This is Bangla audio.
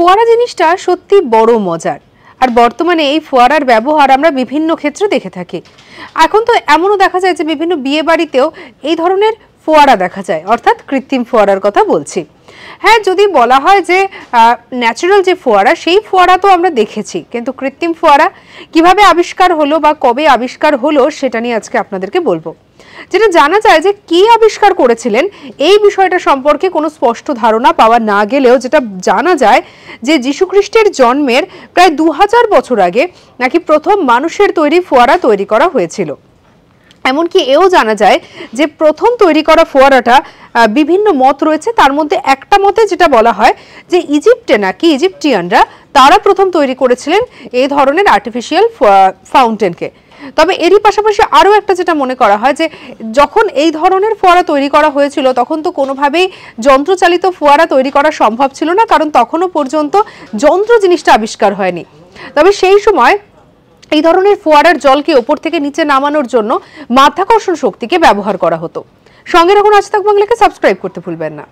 ফোয়ারা জিনিসটা সত্যি বড় মজার। আর বর্তমানে এই ফোয়ারার ব্যবহার আমরা বিভিন্ন ক্ষেত্রে দেখে থাকি। এখন তো এমনও দেখা যায় যে বিভিন্ন বিয়ে বাড়িতেও এই ধরনের ফোয়ারা দেখা যায়, অর্থাৎ কৃত্রিম ফোয়ারার কথা বলছি। হ্যাঁ, যদি বলা হয় যে ন্যাচারাল যে ফোয়ারা, সেই ফোয়ারা তো আমরা দেখেছি, কিন্তু কৃত্রিম ফোয়ারা কিভাবে আবিষ্কার হলো বা কবে আবিষ্কার হলো সেটা নিয়ে আজকে আপনাদেরকে বলবো। যেটা জানা যায় যে কি আবিষ্কার করেছিলেন এই বিষয়টা সম্পর্কে কোনো স্পষ্ট ধারণা পাওয়া না গেলেও যেটা জানা যায় যে যীশু খ্রিস্টের জন্মের প্রায় 2000 বছর আগে নাকি প্রথম মানুষের তৈরি ফোয়ারা তৈরি করা হয়েছিল। এমনকি এও জানা যায় যে প্রথম তৈরি করা ফোয়ারাটা বিভিন্ন মত রয়েছে, তার মধ্যে একটা মতে যেটা বলা হয় যে ইজিপ্টে নাকি ইজিপ্টিয়ানরা তারা প্রথম তৈরি করেছিলেন এই ধরনের আর্টিফিশিয়াল ফাউন্টেনকে। তবে এরই পাশাপাশি আরও একটা যেটা মনে করা হয় যে যখন এই ধরনের ফোয়ারা তৈরি করা হয়েছিল তখন তো কোনোভাবেই যন্ত্রচালিত ফোয়ারা তৈরি করা সম্ভব ছিল না, কারণ তখনও পর্যন্ত যন্ত্র জিনিসটা আবিষ্কার হয়নি। তবে সেই সময় এই ধরনের ফোয়ারার জলকে ওপর থেকে নিচে নামানোর জন্য মাধ্যাকর্ষণ শক্তিকে ব্যবহার করা হতো। সঙ্গে রাখুন আজ তাক বাংলাকে, সাবস্ক্রাইব করতে ভুলবেন না।